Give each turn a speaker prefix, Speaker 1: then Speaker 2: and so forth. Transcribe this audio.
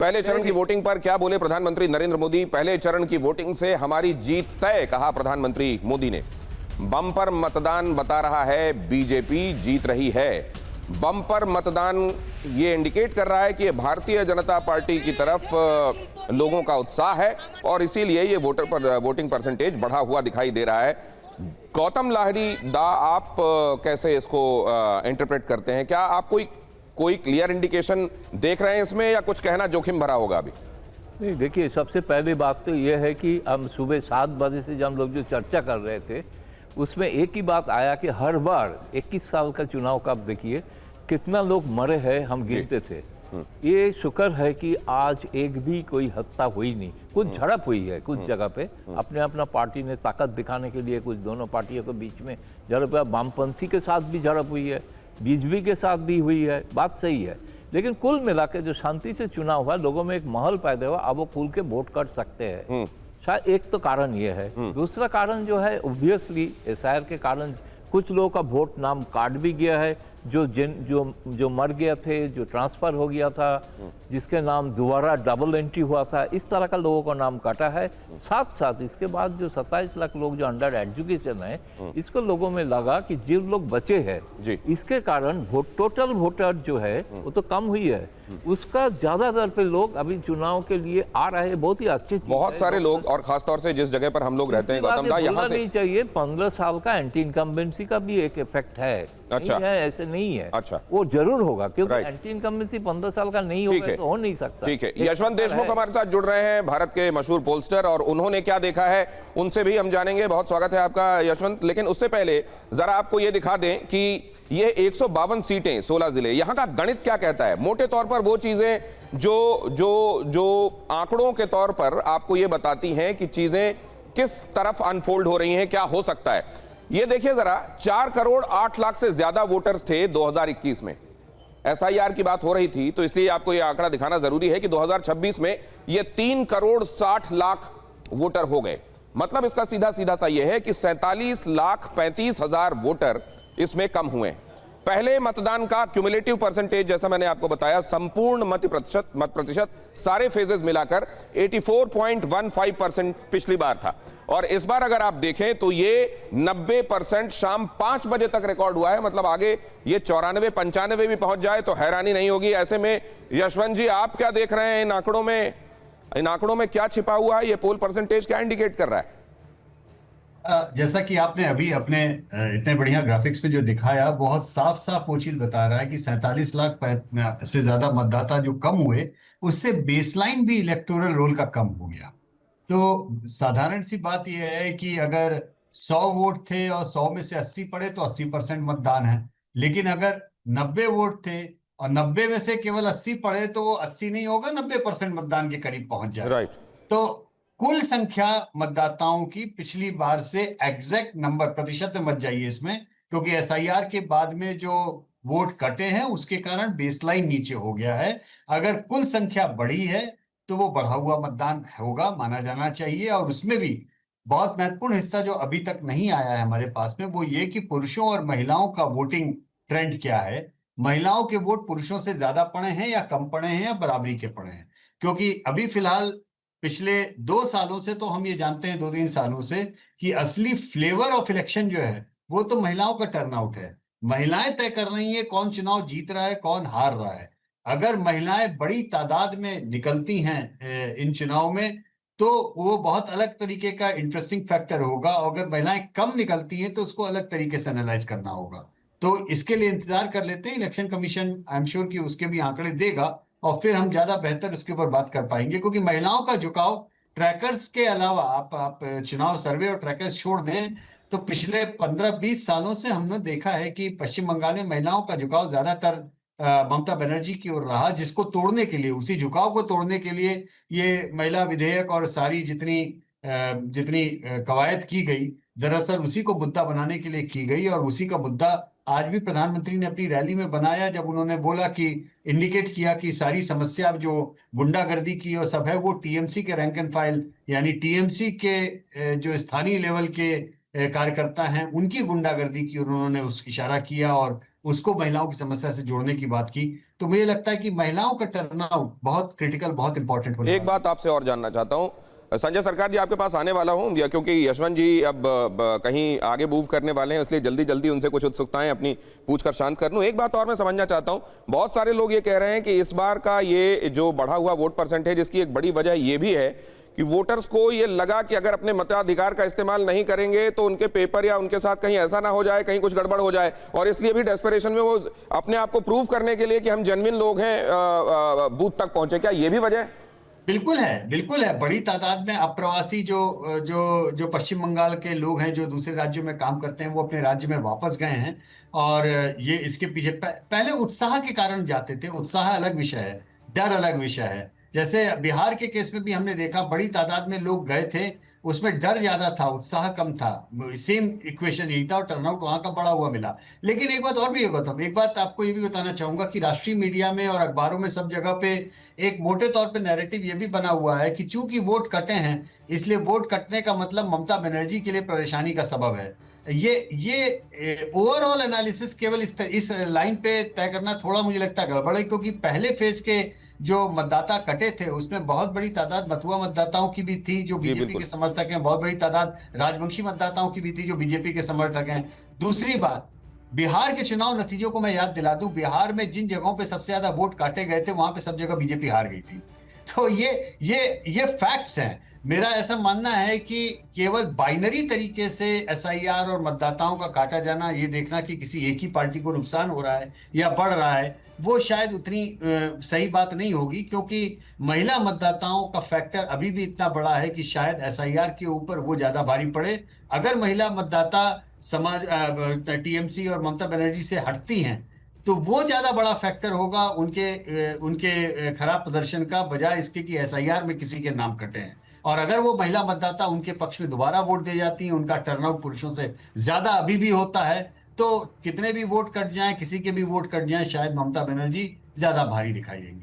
Speaker 1: पहले चरण की वोटिंग पर क्या बोले प्रधानमंत्री नरेंद्र मोदी? पहले चरण की वोटिंग से हमारी जीत तय, कहा प्रधानमंत्री मोदी ने। बम्पर मतदान बता रहा है बीजेपी जीत रही है। बम्पर मतदान ये इंडिकेट कर रहा है कि भारतीय जनता पार्टी की तरफ लोगों का उत्साह है और इसीलिए ये वोटिंग परसेंटेज बढ़ा हुआ दिखाई दे रहा है। गौतम लाहिड़ी दा, आप कैसे इसको इंटरप्रेट करते हैं? क्या आप कोई क्लियर इंडिकेशन देख रहे हैं इसमें, या कुछ कहना जोखिम भरा होगा अभी?
Speaker 2: नहीं, देखिए, सबसे पहली बात तो ये है कि हम सुबह 7 बजे से जब हम लोग जो चर्चा कर रहे थे उसमें एक ही बात आया कि हर बार 21 साल का चुनाव का आप देखिए कितना लोग मरे हैं, हम गिनते थे। ये शुक्र है कि आज एक भी कोई हत्या हुई नहीं। कुछ झड़प हुई है कुछ जगह पे, अपना पार्टी ने ताकत दिखाने के लिए कुछ दोनों पार्टियों के बीच में झड़प है। वामपंथी के साथ भी झड़प हुई है, बीजेपी के साथ भी हुई है, बात सही है। लेकिन कुल मिला के जो शांति से चुनाव हुआ, लोगों में एक माहौल पैदा हुआ, अब वो खुल के वोट कर सकते हैं। शायद एक तो कारण ये है। दूसरा कारण जो है, ऑब्वियसली एसआईआर के कारण कुछ लोगों का वोट नाम काट भी गया है, जो मर गए थे, जो ट्रांसफर हो गया था, जिसके नाम दोबारा डबल एंट्री हुआ था, इस तरह का लोगों का नाम काटा है। साथ साथ इसके बाद जो 27 लाख लोग जो अंडर एजुकेशन है, इसको लोगों में लगा कि जिन लोग बचे हैं इसके कारण टोटल वोटर जो है वो तो कम हुई है, उसका ज्यादातर पे लोग अभी चुनाव के लिए आ रहे हैं। बहुत ही अच्छी चीज,
Speaker 1: बहुत सारे लोग, और खासतौर से जिस जगह पर हम लोग रहते हैं गौतम दा, यहाँ
Speaker 2: नहीं चाहिए 15 साल का एंटी इनकम्बेंसी का भी एक इफेक्ट है।
Speaker 1: अच्छा,
Speaker 2: नहीं है ऐसे नहीं है।
Speaker 1: अच्छा,
Speaker 2: वो जरूर होगा, क्योंकि एंटी इनकम्बेंसी 15 साल का नहीं होगा तो हो नहीं सकता।
Speaker 1: ठीक है, यशवंत देशमुख हमारे साथ जुड़ रहे हैं, भारत के मशहूर पोलस्टर, और उन्होंने क्या देखा है उनसे भी हम जानेंगे। बहुत स्वागत है आपका यशवंत। लेकिन उससे पहले जरा आपको ये दिखा दें कि ये 152 सीटें, 16 जिले, यहाँ का गणित क्या कहता है। मोटे तौर पर वो चीजें जो आंकड़ों के तौर पर आपको ये बताती हैं कि चीजें किस तरफ अनफोल्ड हो रही हैं, क्या हो सकता है। ये देखिए जरा, 4 करोड़ 8 लाख से ज्यादा वोटर्स थे 2021 में। एसआईआर की बात हो रही थी, तो इसलिए आपको यह आंकड़ा दिखाना जरूरी है कि 2026 में ये 3 करोड़ 60 लाख वोटर हो गए। मतलब इसका सीधा सीधा सा यह है कि 47 लाख 35 हजार वोटर इसमें कम हुए। पहले मतदान का क्यूमुलेटिव परसेंटेज, जैसा मैंने आपको बताया, संपूर्ण मत प्रतिशत सारे फेजेस मिलाकर 84.15% पिछली बार था, और इस बार अगर आप देखें तो ये 90% शाम 5 बजे तक रिकॉर्ड हुआ है। मतलब आगे ये 94-95 भी पहुंच जाए तो हैरानी नहीं होगी। ऐसे में यशवंत जी, आप क्या देख रहे हैं इन आंकड़ों में क्या छिपा हुआ है? ये पोल परसेंटेज क्या इंडिकेट कर रहा है?
Speaker 3: जैसा कि आपने अभी अपने इतने बढ़िया ग्राफिक्स में जो दिखाया, बहुत साफ साफ वो चीज बता रहा है कि 47 लाख से ज्यादा मतदाता जो कम हुए, उससे बेसलाइन भी इलेक्टोरल रोल का कम हो गया। तो साधारण सी बात यह है कि अगर 100 वोट थे और 100 में से 80 पड़े तो 80% मतदान है। लेकिन अगर 90 वोट थे और 90 में से केवल 80 पड़े तो वो 80 नहीं होगा, 90% मतदान के करीब पहुंच जाए।
Speaker 1: राइट।
Speaker 3: तो कुल संख्या मतदाताओं की पिछली बार से एग्जैक्ट नंबर, प्रतिशत मत जाइए इसमें, क्योंकि एसआईआर के बाद में जो वोट कटे हैं उसके कारण बेसलाइन नीचे हो गया है। अगर कुल संख्या बढ़ी है तो वो बढ़ा हुआ मतदान होगा, माना जाना चाहिए। और उसमें भी बहुत महत्वपूर्ण हिस्सा जो अभी तक नहीं आया है हमारे पास में, वो ये कि पुरुषों और महिलाओं का वोटिंग ट्रेंड क्या है। महिलाओं के वोट पुरुषों से ज्यादा पड़े हैं या कम पड़े हैं या बराबरी के पड़े हैं? क्योंकि अभी फिलहाल पिछले 2 सालों से तो हम ये जानते हैं, 2-3 सालों से, कि असली फ्लेवर ऑफ इलेक्शन जो है वो तो महिलाओं का टर्नआउट है। महिलाएं तय कर रही है कौन चुनाव जीत रहा है, कौन हार रहा है। अगर महिलाएं बड़ी तादाद में निकलती हैं इन चुनाव में तो वो बहुत अलग तरीके का इंटरेस्टिंग फैक्टर होगा। अगर महिलाएं कम निकलती हैं तो उसको अलग तरीके से एनालाइज करना होगा। तो इसके लिए इंतजार कर लेते हैं, election commission I am sure कि उसके भी आंकड़े देगा और फिर हम ज्यादा बेहतर उसके ऊपर बात कर पाएंगे। क्योंकि महिलाओं का झुकाव ट्रैकर्स के अलावा, आप चुनाव सर्वे और ट्रैकर्स छोड़ दें तो पिछले 15-20 सालों से हमने देखा है कि पश्चिम बंगाल में महिलाओं का झुकाव ज्यादातर ममता बनर्जी की ओर रहा, जिसको तोड़ने के लिए, उसी झुकाव को तोड़ने के लिए ये महिला विधेयक और सारी जितनी कवायद की गई, दरअसल उसी को मुद्दा बनाने के लिए की गई। और उसी का मुद्दा आज भी प्रधानमंत्री ने अपनी रैली में बनाया, जब उन्होंने बोला कि इंडिकेट किया कि सारी समस्या जो गुंडागर्दी की और सब है वो टीएमसी के रैंक एंड फाइल, यानी टीएमसी के जो स्थानीय लेवल के कार्यकर्ता हैं उनकी गुंडागर्दी की उन्होंने उस इशारा किया। और उसको महिलाओं की समस्या से जोड़ने की बात की, तो मुझे लगता है कि महिलाओं का टर्नआउट बहुत क्रिटिकल, बहुत इंपॉर्टेंट होने
Speaker 1: एक
Speaker 3: वाला है।
Speaker 1: बात आपसे और जानना चाहता हूं, संजय सरकार जी आपके पास आने वाला हूं, या क्योंकि यशवंत जी अब कहीं आगे मूव करने वाले हैं, इसलिए जल्दी जल्दी उनसे कुछ उत्सुकताएं अपनी पूछकर शांत कर लूं। एक बात और मैं समझना चाहता हूं, बहुत सारे लोग ये कह रहे हैं कि इस बार का ये जो बढ़ा हुआ वोट परसेंटेज, इसकी एक बड़ी वजह ये भी है कि वोटर्स को ये लगा कि अगर अपने मताधिकार का इस्तेमाल नहीं करेंगे तो उनके पेपर या उनके साथ कहीं ऐसा ना हो जाए, कहीं कुछ गड़बड़ हो जाए, और इसलिए भी डेस्परेशन में वो अपने आप को प्रूव करने के लिए कि हम जेन्युइन लोग हैं बूथ तक पहुंचे। क्या ये भी वजह है?
Speaker 3: बिल्कुल है, बिल्कुल है। बड़ी तादाद में अप्रवासी जो जो जो पश्चिम बंगाल के लोग हैं, जो दूसरे राज्यों में काम करते हैं, वो अपने राज्य में वापस गए हैं। और ये इसके पीछे पहले उत्साह के कारण जाते थे। उत्साह अलग विषय है, डर अलग विषय है। जैसे बिहार के केस में भी हमने देखा, बड़ी तादाद में लोग गए थे, उसमें डर ज्यादा था, उत्साह कम था। सेम इक्वेशन यही था और टर्नआउट वहां का बड़ा हुआ मिला। लेकिन एक बात और भी होगा, था एक बात आपको ये भी बताना चाहूंगा कि राष्ट्रीय मीडिया में और अखबारों में सब जगह पे एक मोटे तौर पे नैरेटिव ये भी बना हुआ है कि चूंकि वोट कटे हैं, इसलिए वोट कटने का मतलब ममता बनर्जी के लिए परेशानी का सबब है। ये ओवरऑल एनालिसिस केवल इस लाइन पे तय करना थोड़ा मुझे लगता है गड़बड़ है, क्योंकि पहले फेज के जो मतदाता कटे थे उसमें बहुत बड़ी तादाद मथुआ मतदाताओं की भी थी जो
Speaker 1: जी
Speaker 3: बीजेपी
Speaker 1: बिल्कुल।
Speaker 3: के समर्थक हैं, बहुत बड़ी तादाद राजवंशी मतदाताओं की भी थी जो बीजेपी के समर्थक हैं। दूसरी बात, बिहार के चुनाव नतीजों को मैं याद दिला दूं, बिहार में जिन जगहों पे सबसे ज्यादा वोट काटे गए थे वहां पे सब जगह बीजेपी हार गई थी। तो ये फैक्ट्स हैं। मेरा ऐसा मानना है कि केवल बाइनरी तरीके से एसआईआर और मतदाताओं का काटा जाना, ये देखना कि किसी एक ही पार्टी को नुकसान हो रहा है या बढ़ रहा है, वो शायद उतनी सही बात नहीं होगी, क्योंकि महिला मतदाताओं का फैक्टर अभी भी इतना बड़ा है कि शायद एसआईआर के ऊपर वो ज्यादा भारी पड़े। अगर महिला मतदाता समाज टीएमसी और ममता बनर्जी से हटती हैं तो वो ज्यादा बड़ा फैक्टर होगा उनके खराब प्रदर्शन का, बजाय इसके कि एसआईआर में किसी के नाम कटे हैं। और अगर वो महिला मतदाता उनके पक्ष में दोबारा वोट दे जाती हैं, उनका टर्नआउट पुरुषों से ज्यादा अभी भी होता है, तो कितने भी वोट कट जाएं, किसी के भी वोट कट जाएं, शायद ममता बनर्जी ज्यादा भारी दिखाई देंगी।